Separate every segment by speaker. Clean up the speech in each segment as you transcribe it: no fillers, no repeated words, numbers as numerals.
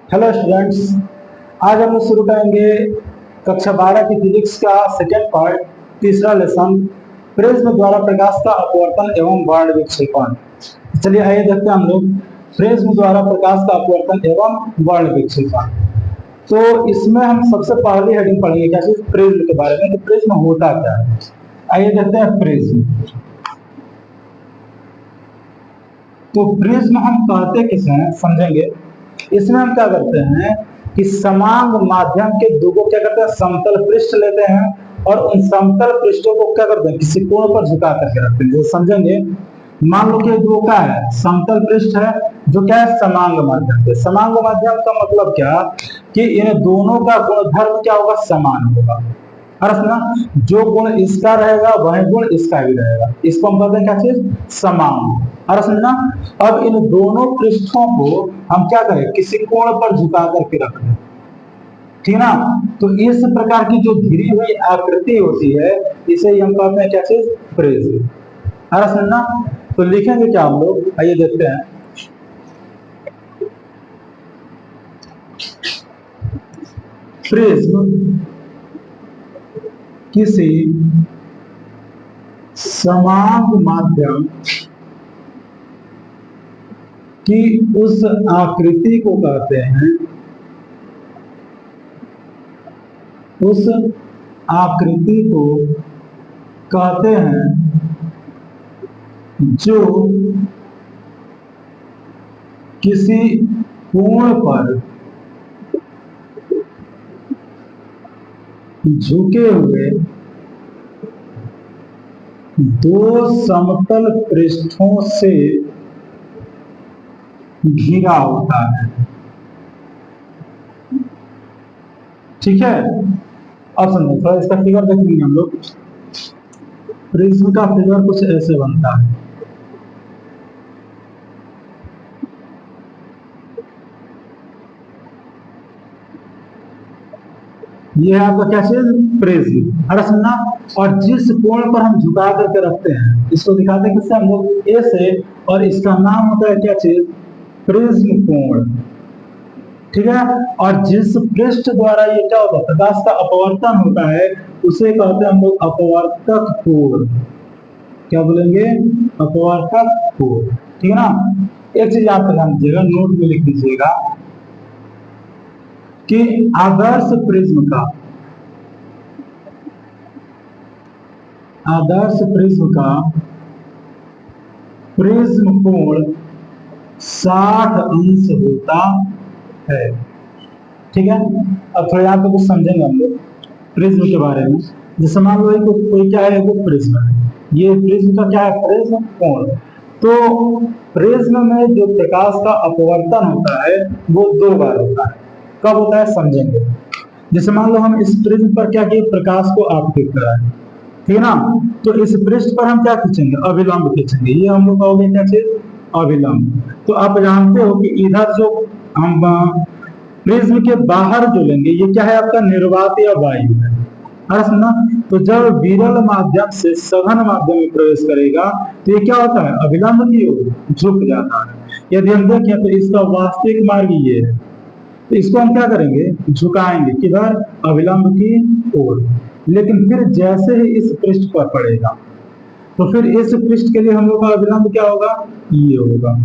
Speaker 1: Hello students. आज हम लोग शुरू करेंगे कक्षा 12 की फिजिक्स का सेकेंड पार्ट, तीसरा लेसन, प्रिज्म द्वारा प्रकाश का अपवर्तन एवं वर्ण विक्षेपण। चलिए आइए देखते हैं हम लोग प्रिज्म द्वारा प्रकाश का अपवर्तन एवं वर्ण विक्षेपण। तो इसमें हम सबसे पहले हेडिंग पढ़ेंगे क्या चीज, प्रिज्म के बारे में। तो प्रिज्म होता क्या है, आइए देखते हैं प्रिज्म। तो प्रिज्म हम कहते किसे हैं समझेंगे। इसमें हम क्या करते हैं कि समांग माध्यम के दो को क्या करते हैं, समतल पृष्ठ लेते हैं और उन समतल पृष्ठों को क्या करते हैं, किसी कोण पर झुका करके रखते हैं। जैसे समझेंगे, मान लो कि दो क्या है, समतल पृष्ठ है जो क्या है, समांग माध्यम पे। समांग माध्यम का मतलब क्या कि इन दोनों का गुणधर्म क्या होगा, समान होगा। और सुना, जो गुण इसका रहेगा वह गुण इसका भी रहेगा। इसको हम कहते हैं क्या चीज, समान। और समझना, अब इन दोनों पृष्ठों को हम क्या करें, किसी कोण पर झुका करके रख दें, ठीक ना। तो इस प्रकार की जो घिरी हुई आकृति होती है, इसे हम कहते हैं क्या चीज, प्रिज्म। और समझना, तो लिखेंगे क्या हम लोग, आइए देखते हैं। प्रिज्म किसी समान माध्यम कि उस आकृति को कहते हैं, उस आकृति को कहते हैं जो किसी कोण पर झुके हुए दो समतल पृष्ठों से घिरा होता है। ठीक है, अब समझो थोड़ा इसका फिगर देखेंगे हम लोग। प्रिज्म का फिगर कुछ ऐसे बनता है। ये है आपका क्या चीज, प्रिज्म। अरे सुनना, और जिस कोण पर हम झुका करके रखते हैं, इसको दिखाते हैं किससे, हम लोग ए से, और इसका नाम होता है क्या चीज, प्रिज्म कोण। ठीक है, और जिस पृष्ठ द्वारा ये क्या होता है, प्रकाश का अपवर्तन होता है, उसे कहते हैं हम लोग अपवर्तक कोण। क्या बोलेंगे, अपवर्तक कोण। ठीक है ना। एक चीज आप ध्यान दीजिएगा, नोट में लिख दीजिएगा कि आदर्श प्रिज्म का, आदर्श प्रिज्म का प्रिज्म कोण 60 अंश होता है। ठीक है, अब थोड़ा यहाँ पे कुछ समझेंगे हम लोग प्रिज्म के बारे में। जैसे मान लो कोई क्या है, वो प्रिज्म है, ये प्रिज्म का क्या है, प्रिज्म कोण। तो प्रिज्म में जो प्रकाश का अपवर्तन होता है वो दो बार होता है। कब होता है समझेंगे। जैसे मान लो हम इस प्रिज्म पर क्या किए, प्रकाश को आपतित कराए, ठीक है ना। तो इस पृष्ठ पर हम क्या खींचेंगे, अभिलंब खींचेंगे। ये हम लोग कहोगे क्या चीज, अभिलंब। तो आप जानते हो कि इधर जो हम प्रिज्म के बाहर जो लेंगे, ये क्या है आपका, निर्वात या वायु है। ना, तो जब विरल माध्यम से सघन माध्यम में प्रवेश करेगा तो ये क्या होता है, अभिलंब की ओर झुक जाता है। यदि हम देखें तो इसका वास्तविक मार्ग ये है, तो इसको हम क्या करेंगे, झुकाएंगे किधर, अभिलंब की ओर। लेकिन फिर जैसे ही इस पृष्ठ पर पड़ेगा, तो फिर इस पृष्ठ के लिए हम लोग का अभिलंब क्या होगा, ये होगा।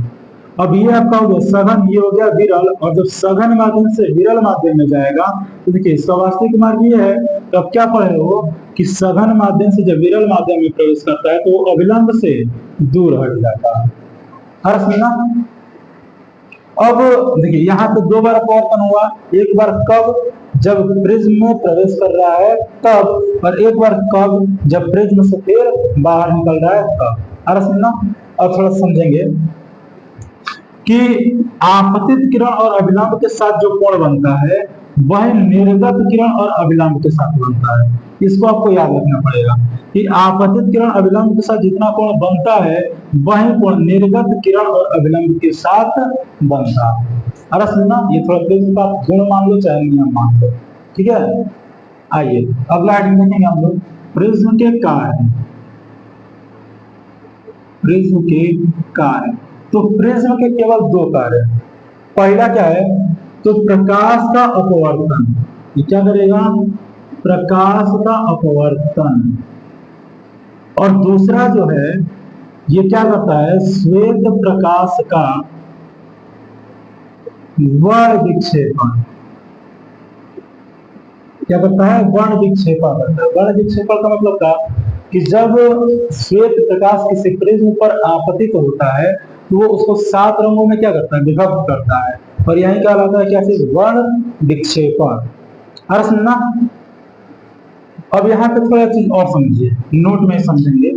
Speaker 1: अब ये आपका हो गया सघन, ये हो गया विरल, और जब सघन माध्यम से विरल माध्यम में जाएगा तो देखिए इसका वास्तविक मार्ग ये है। तो अब क्या पढ़े हो कि सघन माध्यम से जब विरल माध्यम में प्रवेश करता है तो वो अभिलंब से दूर हट जाता है। हर सुनना, अब देखिए यहाँ पे दो बार अपवर्तन हुआ। एक बार कब, जब प्रिज्म में प्रवेश कर रहा है तब, और एक बार कब, जब प्रिज्म से फिर बाहर निकल रहा है तब। अरे सुनना, अब थोड़ा समझेंगे कि आपतित किरण और अभिलंब के साथ जो कोण बनता है वह निर्गत किरण और अभिलंब के साथ बनता है। इसको आपको याद रखना पड़ेगा कि आपतित किरण अभिलंब के साथ जितना कोण बनता है वही कोण निर्गत किरण और अभिलंब के साथ बनता है। अरे सुनना, ये थोड़ा प्रिज्म का गुण मान लो चाहे नियम मान लो। ठीक है, आइए अगला आइटम देखेंगे हम लोग, प्रिज्म के कार्य। प्रिज्म के कार्य, तो प्रिज्म के केवल दो कार्य। पहला क्या है, तो प्रकाश का अपवर्तन, ये क्या करेगा? प्रकाश का अपवर्तन। और दूसरा जो है ये क्या करता है? श्वेत प्रकाश का वर्ण विक्षेपण। क्या करता है? वर्ण विक्षेपण करता है। वर्ण विक्षेपण का मतलब क्या? कि जब श्वेत प्रकाश किसी प्रिज्म पर आपतित होता है तो वो उसको 7 रंगों में क्या करता है? विभक्त करता है। और यही कहलाता है क्या चीज? वर्ण विक्षेपण। अरे सुनना, अब यहाँ पे थोड़ा चीज और समझिए, नोट में समझेंगे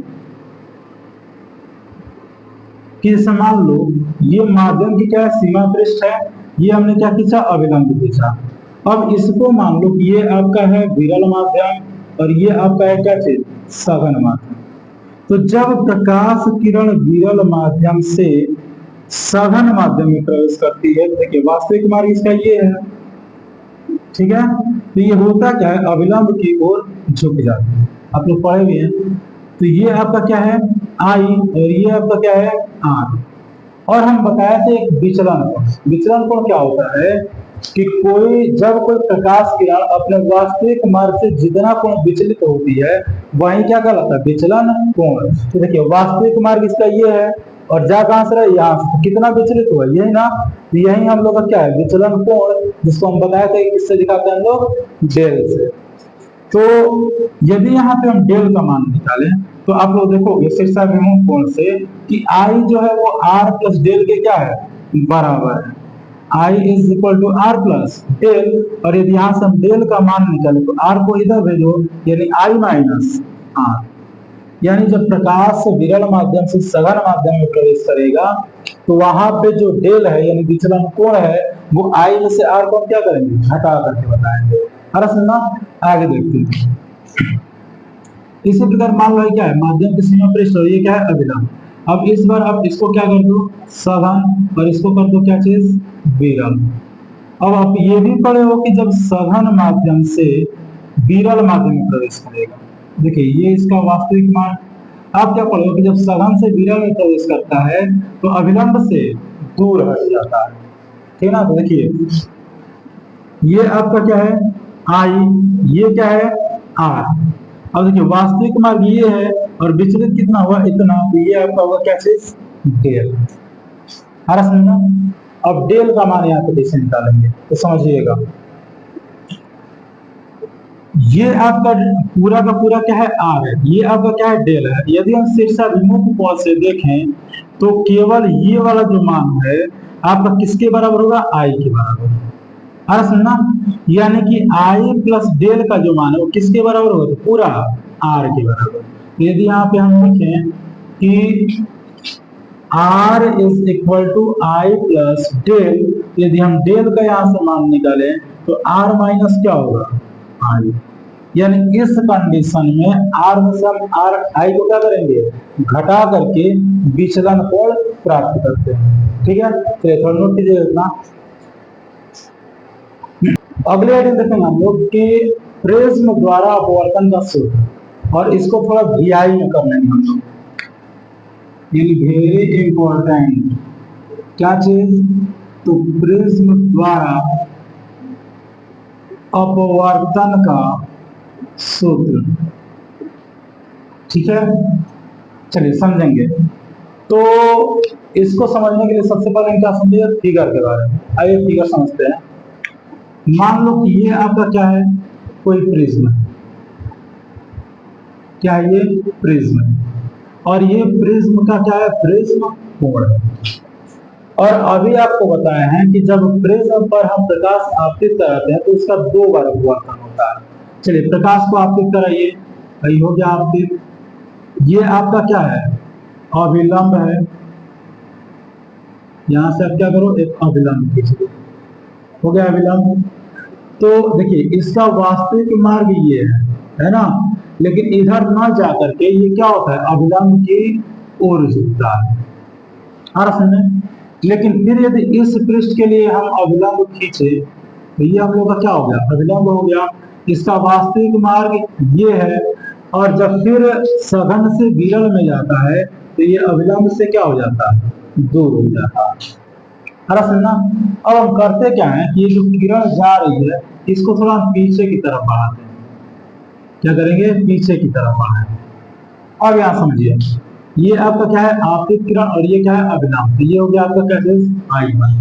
Speaker 1: कि जैसे मान लो ये माध्यम की क्या सीमा पृष्ठ है, ये हमने क्या खींचा? अभिलंब खींचा। अब इसको मान लो कि ये आपका है विरल माध्यम और ये आपका है क्या चीज? सघन माध्यम। तो जब प्रकाश किरण विरल माध्यम से सघन माध्यम में प्रवेश करती है, देखिए वास्तविक मार्ग इसका ये है, ठीक है? तो ये होता क्या है? अभिलंब की ओर झुक जाती है। आप लोग पढ़े भी हैं। तो ये आपका क्या है? आई, और ये आपका क्या है? आर। और हम बताए थे एक विचलन कोण। विचलन कोण क्या होता है कि जब कोई प्रकाश किरण अपने वास्तविक मार्ग से जितना कोण विचलित होती है वही क्या कहलाता है? विचलन कोण। तो देखिए वास्तविक मार्ग इसका ये है और जा कहां से रहा? यहाँ से। तो कितना विचलित हुआ? यही ना। तो यही हम लोग का क्या है? विचलन कोण, जिसको हम बताए थे किससे दिखाते हैं हम लोग? डेल से। तो यदि यहाँ पे हम डेल का मान निकालें तो आप लोग देखोगे शीर्षाभिमुख कोण से कि आई जो है वो आर प्लस डेल के क्या है? बराबर है। I is equal to R plus del. और यदि यहाँ से हम डेल का मान निकाले तो आर को इधर भेजो, यानी आई माइनस आर। यानी जब प्रकाश विरल माध्यम से सघन माध्यम में प्रवेश करेगा तो वहां पे जो डेल है यानी विचलन कोण है वो आई में से आर को हम क्या करेंगे? घटा करके बताएंगे। अरे सुनना, आगे देखते हैं। इसी प्रकार मान लो क्या है? माध्यम की सीमा पृष्ठ और ये क्या है? अभिलंब। अब इस बार अब इसको क्या कर दो? सघन, और इसको कर दो क्या चीज? विरल। अब आप ये भी पढ़े हो कि जब सघन माध्यम से विरल माध्यम में प्रवेश करेगा, देखिए ये इसका वास्तविक मान। आप क्या पढ़े हो कि जब सघन से विरल में प्रवेश करता है तो अभिलंब से दूर हट जाता है, ठीक ना? तो देखिए ये आपका क्या है? आई, ये क्या है? आर। अब देखिए वास्तविक मार्ग ये है और विचलित कितना हुआ? इतना। तो ये आपका होगा क्या चीज? डेल। हरा समझना। अब डेल का मान यहाँ पे कैसे निकालेंगे तो समझिएगा। ये आपका पूरा का पूरा क्या है? आर है। ये आपका क्या है? डेल है। यदि हम शीर्षाभिमुख कोण से देखें तो केवल ये वाला जो मान है आपका किसके बराबर होगा? आई के बराबर। अरे सुनना, यानी कि आई प्लस डेल का जो मान है वो किसके बराबर होगा? तो पूरा आर के बराबर। तो यदि यहाँ पे हम लिखें कि R is equal to I plus del, यदि हम डेल का यहाँ से मान निकालें तो आर माइनस क्या होगा? आई। यानी इस कंडीशन में आर में से हम आर आई को क्या करेंगे? घटा करके विचलन कोण प्राप्त करते हैं, ठीक है? तो थोड़ा नोट कीजिए इतना। अगले आइटम देखेंगे हम लोग कि प्रिज्म द्वारा अपवर्तन का सूत्र, और इसको थोड़ा वीआई में कर लेंगे हम लोग। वेरी इंपॉर्टेंट क्या चीज? तो प्रिज्म द्वारा अपवर्तन का सूत्र, ठीक है? चलिए समझेंगे। तो इसको समझने के लिए सबसे पहले हम क्या समझेंगे? फिगर के बारे में। आइए फिगर समझते हैं। मान लो कि ये आपका क्या है? कोई प्रिज्म है। क्या है ये? प्रिज्म है। और ये प्रिज्म का क्या है? प्रिज्म कोण है। और अभी आपको बताया है कि जब प्रिज्म पर हम प्रकाश आपतित कराते हैं तो उसका 2 बार अपवर्तन होता है। चलिए प्रकाश को आपतित कराइए, वही हो गया आपतित। ये आपका क्या है? अभिलंब है। यहां से आप क्या करो? एक अभिलंब खींचिए, हो गया अभिलंब। तो देखिए इसका वास्तविक मार्ग ये है ना? लेकिन इधर ना जाकर के ये क्या होता है? अभिलंब की ओर झुकता है। लेकिन फिर यदि इस पृष्ठ के लिए हम अभिलंब खींचे तो ये हम लोग का क्या हो गया? अभिलंब हो गया। इसका वास्तविक मार्ग ये है, और जब फिर सघन से विरल में जाता है तो ये अभिलंब से क्या हो जाता है? दूर हो जाता है। अरे सुनना, अब हम करते क्या है कि ये जो किरण जा रही है इसको थोड़ा हम पीछे की तरफ बढ़ाते हैं। क्या करेंगे, पीछे की तरफ बढ़ाएंगे। अब यहाँ समझिए, ये आपका क्या है, आपतित किरण, और ये क्या है, अभिलंब। तो ये हो गया आपका कैसे, I1।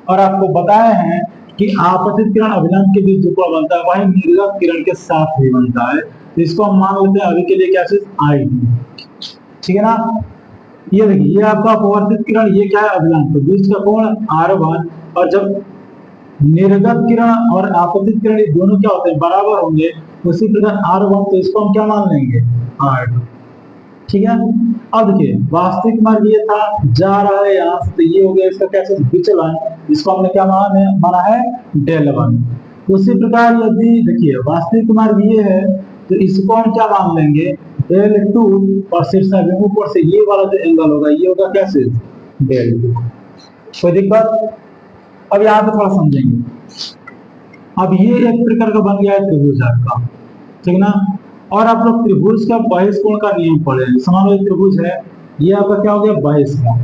Speaker 1: और आपको बताए हैं कि आपतित किरण अभिलंब के बीच जो कोण बनता है वही निर्गत किरण के साथ भी बनता है। तो इसको हम मान लेते हैं अभी के लिए क्या चीज, I2। ठीक है ना। ये देखिए, ये आपका अपवर्तित किरण, ये क्या है, अभिलंब। तो बीच का कोण R1, और जब निर्गत किरण और आपतित किरण ये दोनों क्या होते हैं, बराबर होंगे, उसी प्रकार R1, तो इसको हम क्या मान लेंगे, R2। ठीक है। अब देखिए, वास्तविक मार्ग ये था, जा रहा है यहाँ से, तो ये हो गया इसका कैसे, विचलन, जिसको हमने क्या माना है, डेल1। उसी प्रकार यदि देखिए वास्तविक मार्ग ये है, तो इसको हम क्या मान लेंगे, डेल2, और शीर्षाभिमुख कोण से ये वाला जो एंगल होगा ये होगा कैसे, डेल2। कोई दिक्कत। अब यहाँ पे थोड़ा समझेंगे। अब ये एक प्रकार का बन गया है त्रिभुज आपका, ठीक ना। और आप लोग त्रिभुज का बहिष्कोण का नियम पढ़े, समान लो त्रिभुज है, ये आपका क्या हो गया, बहिष्कोण।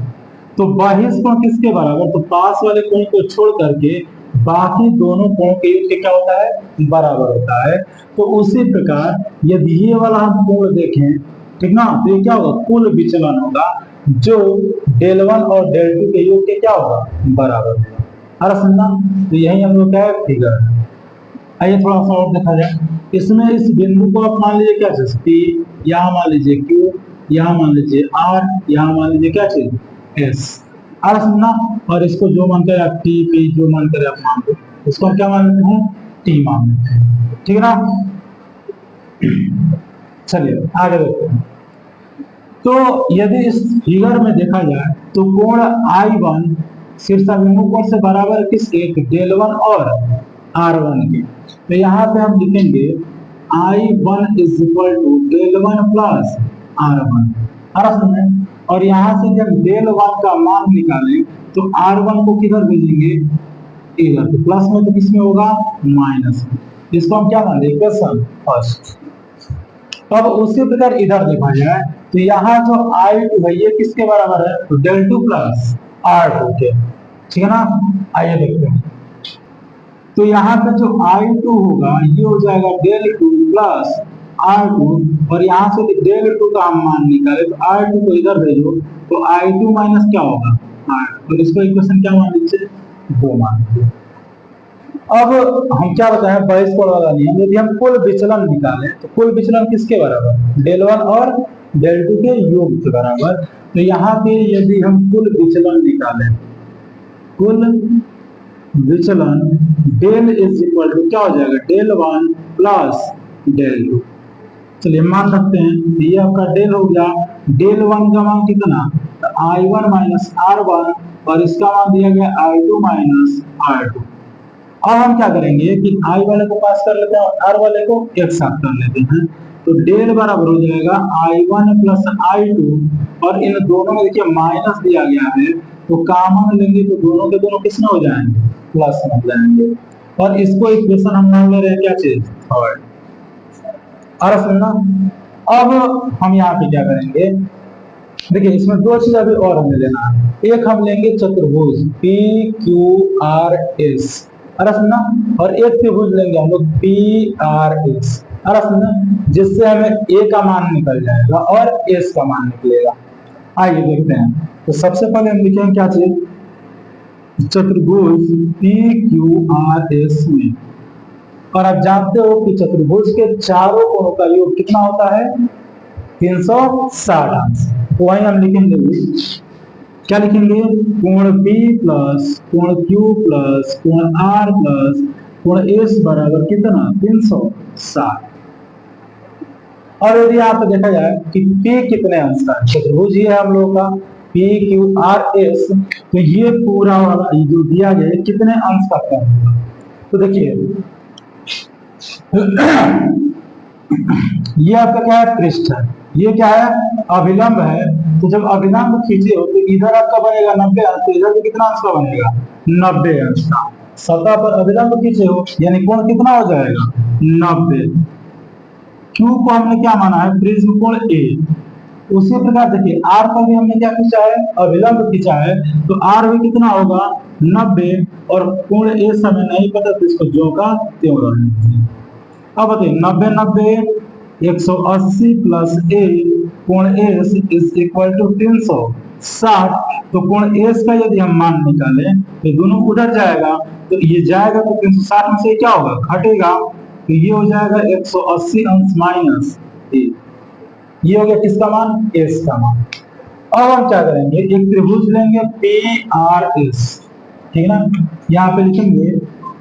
Speaker 1: तो बहिष्कोण किसके बराबर, तो पास वाले कोण को छोड़ करके बाकी दोनों कोण के योग के क्या होता है, बराबर होता है। तो उसी प्रकार यदि ये वाला हम कोण देखें, ठीक ना, तो ये क्या होगा, कुल विचलन होगा, जो डेल1 और डेल2 के योग के क्या होगा, बराबर होगा। अरे सुनना, तो यही हम लोग का फिगर। आइए थोड़ा सा और देखा जाए। इसमें इस बिंदु को आप मान लीजिए क्या चीज, P, यहाँ मान लीजिए Q, यहाँ मान लीजिए R, यहाँ मान लीजिए क्या चीज, S। आर सुनना, और इसको जो मान कर आप T, P जो मान कर आप मान लो, इसको हम क्या मान लेते हैं, T मान लेते हैं। ठीक है ना। चलिए आगे देखते हैं। तो यदि इस फिगर में देखा जाए तो कोण I1 शीर्षाभिमुख कोण से बराबर किसके, डेल1 और R1 के। तो यहाँ पे हम लिखेंगे I1 इज इक्वल टू डेल1 प्लस R1। और यहाँ से जब डेल1 का मान निकालें तो R1 को किधर भेजेंगे, इधर। तो प्लस में तो किसमें होगा, माइनस में। इसको हम क्या मान लेंगे, इक्वेशन फर्स्ट। अब उसी प्रकार इधर देखा जाए तो यहाँ जो I2 है ये किसके बराबर है, तो डेल2 प्लस R2 के। ठीक है ना। आइए देखते हैं। तो यहाँ पे जो I2 होगा ये हो जाएगा डेल2 प्लस R2, और यहाँ से डेल2 का हम मान निकाले तो R2 को इधर भेजो तो I2 माइनस क्या होगा, R2। और इसको इक्वेशन क्या मान लीजिए, 2 मान लीजिए। अब हम क्या बताएं, बहिष्कोण वाला नियम, यदि हम कुल विचलन निकालें तो कुल विचलन किसके बराबर, डेल1 और डेल2 के योग के बराबर। तो यहाँ पे यदि हम कुल विचलन निकालें, कुल विचलन डेल इज इक्वल टू क्या हो जाएगा, डेल1 प्लस डेल2। चलिए मान रखते हैं, ये आपका डेल हो गया, डेल1 का मान कितना, तो I1 माइनस R1, और इसका मान दिया गया I2 माइनस R2। अब हम क्या करेंगे कि I वाले को पास कर लेते हैं और R वाले को एक साथ कर लेते हैं। तो डेल बराबर हो जाएगा I1 प्लस I2, और इन दोनों में देखिए माइनस दिया गया है, तो कॉमन लेंगे तो दोनों के दोनों किस में हो जाएंगे, प्लस में हो जाएंगे। और इसको इक्वेशन हम मान ले रहे हैं क्या चीज, थर्ड। और सुनना, अब हम यहाँ पे क्या करेंगे, देखिए इसमें दो चीज अभी और हमें लेना है। एक हम लेंगे चतुर्भुज PQRS, अरे सुनना, और एक त्रिभुज लेंगे हम लोग PRS, अरे सुनना, जिससे हमें A का मान निकल जाएगा और S का मान निकलेगा। आइए देखते हैं। तो सबसे पहले हम लिखेंगे क्या चीज, चतुर्भुज PQRS में। और आप जानते हो कि चतुर्भुज के चारों कोणों का योग कितना होता है, 360 अंश। वही हम लिखेंगे, क्या लिखेंगे, कोण B प्लस कोण Q प्लस कोण R प्लस कोण S बराबर कितना, 360। और यदि आप देखा जाए कि P कितने अंश का है, चतुर्भुज ये है हम लोगों का PQRS, तो ये पूरा वाला जो दिया गया है कितने अंश का कोण होगा। तो देखिए ये आपका क्या है, पृष्ठ है, ये क्या है, अभिलंब है। तो जब अभिलंब खींचे हो तो इधर आपका बनेगा 90 अंश, तो इधर भी कितना अंश का बनेगा, 90 अंश का। सतह पर अभिलंब खींचे हो यानी कोण कितना हो जाएगा, 90। Q को हमने क्या माना है, प्रिज्म कोण A, उसी प्रकार देखिए आर पर भी हमने क्या खींचा है, अभिलंब खींचा है, तो आर भी कितना होगा 90, और कोण ए समय नहीं पता तो इसको ज्यों का त्यों रहने दीजिए। अब बताइए 90 90 180 प्लस ए कोण एस इज इक्वल टू 360। तो कोण एस का यदि हम मान निकालें तो दोनों उधर जाएगा, तो ये जाएगा तो 360 में से क्या होगा, घटेगा, तो ये हो जाएगा 180 अंश माइनस ए। ये हो गया किसका मान, एस का मान। अब हम क्या करेंगे, एक त्रिभुज लेंगे पी आर एस, ठीक है ना, यहाँ पे लिखेंगे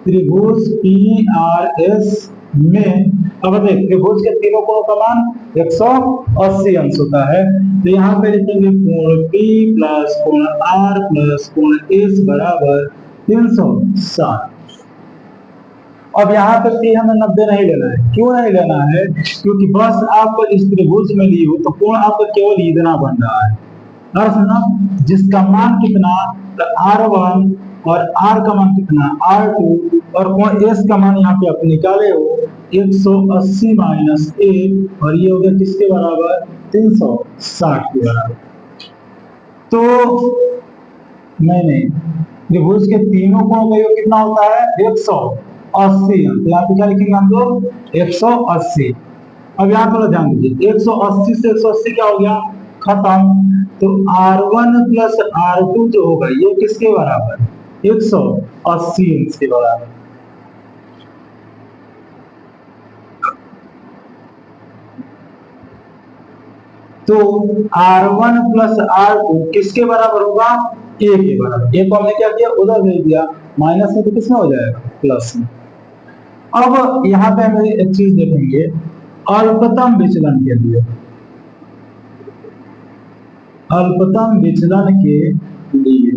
Speaker 1: त्रिभुज पी आर एस में, अब देखिए त्रिभुज के तीनों कोणों का मान 180 अंश होता है, तो यहाँ पे लिखेंगे कोण P प्लस कोण R प्लस कोण S बराबर 360। अब यहाँ पे P हमें 90 नहीं लेना है, क्यों नहीं लेना है, क्योंकि बस आप इस त्रिभुज में ली हो तो कोण आपका केवल इतना बन रहा है, अर्थ ना, जिसका मान कितना, तो R1 और R का मान कितना R2, और कोण S का मान यहाँ पे आप निकाले हो 180 माइनस ए, और ये हो गया किसके बराबर, 360 के बराबर। तो मैंने त्रिभुज के तीनों कोणों का योग कितना होता है 180, यहाँ पे क्या लिखेंगे हम लोग 180। अब यहाँ थोड़ा ध्यान दीजिए, 180 से 180 क्या हो गया, खत्म, तो R1 प्लस R2 जो होगा ये किसके बराबर, 180 अंश के बराबर। तो R1 प्लस R2 किसके बराबर होगा, ए के बराबर। ए को हमने क्या किया, उधर भेज दिया, माइनस में तो किसमें हो जाएगा, प्लस में। अब यहाँ पे हम एक चीज देखेंगे, अल्पतम विचलन के लिए, अल्पतम विचलन के लिए,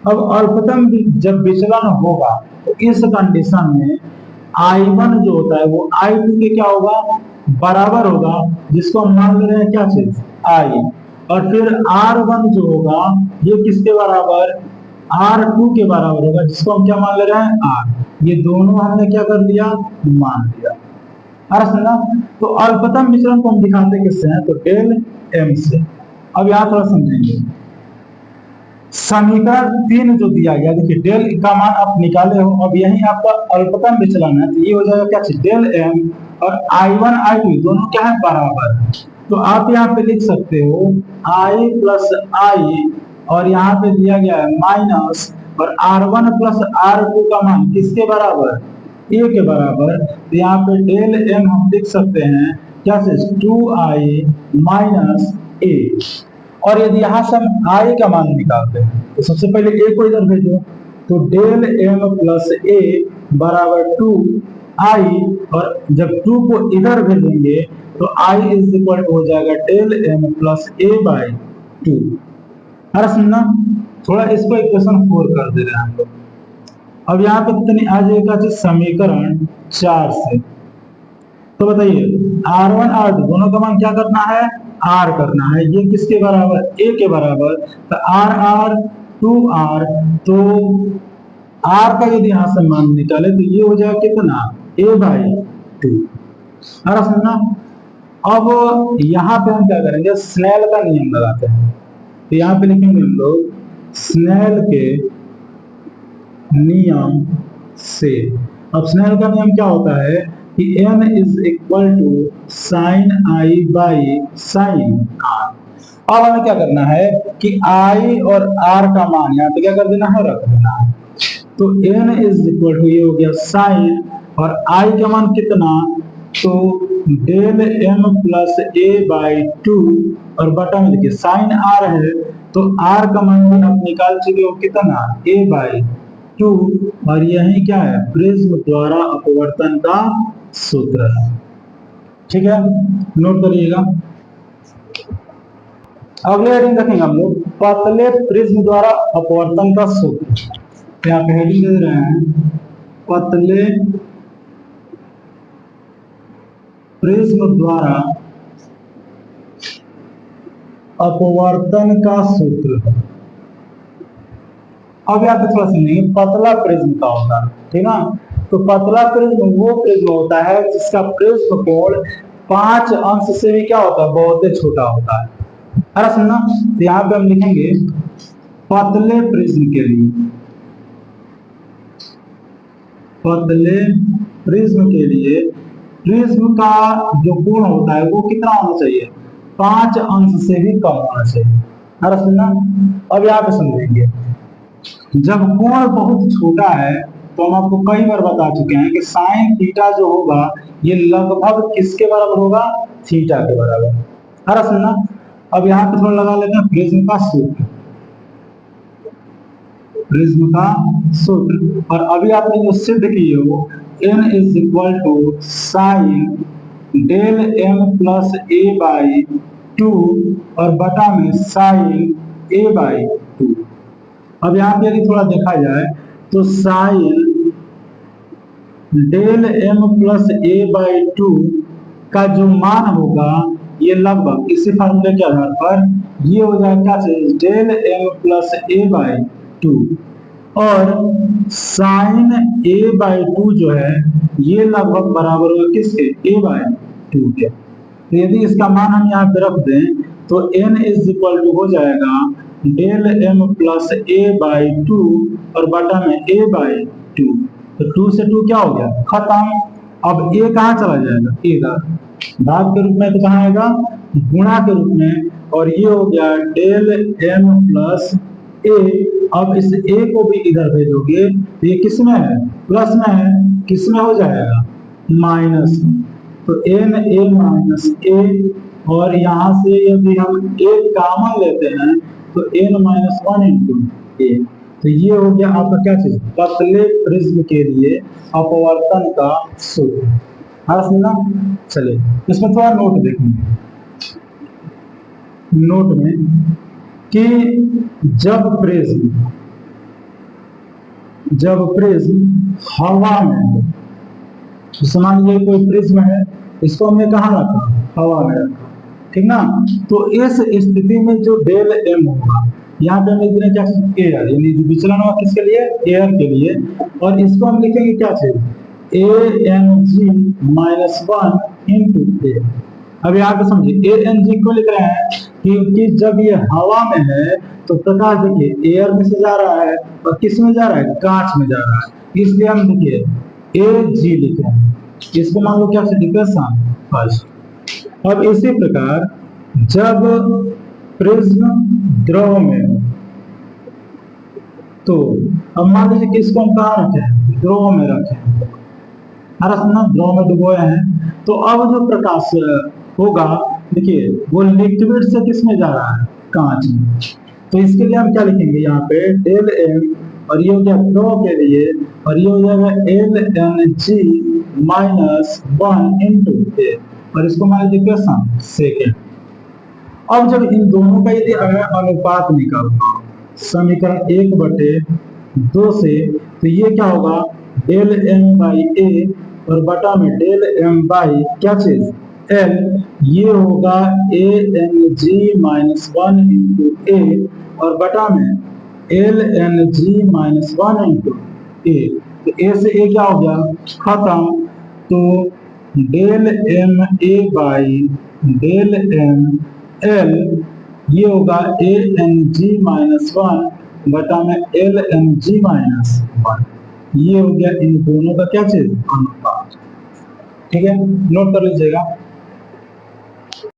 Speaker 1: अब अल्पतम जब विचलन होगा तो इस कंडीशन में I1 जो होता है वो I2 के क्या होगा, बराबर होगा, जिसको हम मान ले रहे हैं क्या चीज, I, और फिर R1 जो होगा ये किसके बराबर, R2 के बराबर होगा, जिसको हम क्या मान ले रहे हैं, R। ये दोनों हमने क्या कर लिया, मान लिया, अर्थ ना। तो अल्पतम विचलन को हम दिखाते किससे हैं, तो डेल m से। अब यहाँ थोड़ा समझेंगे, समीकरण 3 जो दिया गया, देखिए डेल का मान आप निकाले हो, अब यही आपका अल्पतम विचलन है, तो ये हो जाएगा क्या चीज, डेल m, और I1 I2 दोनों क्या है, बराबर। तो आप यहाँ पे लिख सकते हो I प्लस I, और यहाँ पे दिया गया है माइनस, और R1 प्लस R2 का मान किसके बराबर, ए के बराबर, तो यहाँ पे डेल m हम लिख सकते हैं क्या चीज, 2I माइनस ए। और यदि यहाँ से हम I का मान निकालते हैं तो सबसे पहले A को इधर भेजो, तो डेल m प्लस ए बराबर 2I, और जब 2 को इधर भेजेंगे तो I इज इक्वल हो जाएगा del m plus A by 2। अरे सुनना, थोड़ा इसको इक्वेशन 4 कर दे रहे हैं हम लोग। अब यहाँ पे कितनी आ जाएगा, समीकरण 4 से, तो बताइए R1 R2 दोनों का मान क्या करना है, R करना है, ये किसके बराबर, A के बराबर, तो R 2R, तो R का यदि यहाँ से मान निकाले तो ये हो जाएगा कितना, A बाई 2। अरे सुनना, अब यहाँ पे हम क्या करेंगे, स्नेल का नियम लगाते हैं, तो यहाँ पे लिखेंगे हम लोग स्नेल के नियम से। अब स्नेल का नियम क्या होता है कि n is equal to sine I by sine R। अब हमें क्या करना है कि I और R का मान यहाँ पे क्या कर देना है, रख देना है, तो n इज इक्वल टू, ये हो गया साइन, और I का मान कितना, तो del m plus A by 2, और बटा में देखिए साइन R है, तो R का मान आप निकाल चुके हो कितना, a बाई 2, और यही क्या है, प्रिज्म द्वारा अपवर्तन का सूत्र है, ठीक है, नोट करिएगा। अगले हेडिंग रखेंगे हम लोग पतले प्रिज्म द्वारा अपवर्तन का सूत्र। यहाँ पे हेडिंग दे रहे हैं पतले प्रिज्म द्वारा अपवर्तन का सूत्र। अब यहाँ पे थोड़ा समझेंगे, पतला प्रिज्म का होता है, ठीक ना, तो पतला प्रिज्म वो प्रिज्म होता है जिसका प्रिज्म कोण 5 अंश से भी क्या होता है, बहुत ही छोटा होता है। अरे सुनना, तो यहाँ पे हम लिखेंगे पतले प्रिज्म के लिए, पतले प्रिज्म के लिए प्रिज्म का जो कोण होता है वो कितना होना चाहिए, 5 अंश से भी कम होना चाहिए। अरे सुनना, अब यहाँ पे समझेंगे, जब कोण बहुत छोटा है तो हम आपको कई बार बता चुके हैं कि साइन थीटा जो होगा ये लगभग किसके बराबर होगा, थीटा के बराबर। अरे सुनना, अब यहाँ पे थोड़ा लगा लेते हैं प्रिज्म का सूत्र, प्रिज्म का सूत्र। और अभी आपने जो सिद्ध किए हो, n is equal to sine del m plus A by two और बटा में साइन ए बाई टू। अब यहाँ पे यदि थोड़ा देखा जाए तो sine del m plus A by two का जो मान होगा ये लगभग इसी फार्मूले के आधार पर ये हो जाएगा del m plus A by two, और साइन ए बाई टू जो है ये लगभग बराबर होगा किसके, ए बाई टू के। तो यदि इसका मान हम यहाँ पे रख दें तो n इज इक्वल टू हो जाएगा del m plus A by two और बटा में ए बाई टू। तो 2 से 2 क्या हो गया, खत्म। अब a कहाँ चला जाएगा, इधर भाग के रूप में, तो कहाँ आएगा, गुणा के रूप में, और ये हो गया डेल m प्लस ए। अब इस a को भी इधर भेजोगे तो ये किस में है, प्लस में है, किस में हो जाएगा, माइनस। तो n a माइनस a, और यहाँ से यदि हम a कॉमन लेते हैं तो n minus one into A. तो ये हो गया आपका क्या चीज, पतले प्रिज्म के लिए अपवर्तन का सूत्र। हाँ सुनना, चलिए इसमें थोड़ा नोट देखेंगे, नोट में कि जब प्रिज्म हवा में हो, तो समान ये कोई प्रिज्म है, इसको हमने कहाँ रखा, हवा में रखा, ठीक ना। तो इस स्थिति में जो डेल m होगा, यहाँ पे हम लिख रहे हैं क्या, एयर, यानी जो विचलन होगा किसके लिए, एयर के लिए, और इसको हम लिखेंगे क्या चीज, ANG माइनस वन इंटू ए। अब यहाँ पे समझिए ANG क्यों लिख रहे हैं, क्योंकि जब ये हवा में है तो प्रकाश देखिए एयर में से जा रहा है और किस में जा रहा है, कांच में जा रहा है, इसलिए हम देखिए AG लिखे हैं, इसको मान लो क्या इक्वेशन फर्स्ट। अब इसी प्रकार जब प्रिज्म द्रव में हो, तो अब मान लीजिए कि इसको हम कहाँ रखें, द्रव में रखें, अरे सुनना, द्रव में डुबोए हैं, तो अब जो प्रकाश होगा देखिए वो लिक्विड से किस में जा रहा है, कांच में। तो इसके लिए हम क्या लिखेंगे, यहाँ पे डेल m, और ये हो गया द्रव के लिए, और ये हो जाएगा LNG minus one into A, और इसको मान लीजिए क्वेश्चन सेकेंड। अब जब इन दोनों का यदि अनुपात निकालना समीकरण 1/2 से, तो ये क्या होगा, डेल m बाई ए और बटा में डेल m बाई क्या चीज, l, ये होगा ANG minus one into A और बटा में LNG minus one into A. तो ए से ए क्या हो गया, खत्म। तो del m a by del m l, ये होगा ANG माइनस वन बटा में LNG माइनस वन। ये हो गया इन दोनों का क्या चीज, अनुपात। ठीक है, नोट कर लीजिएगा।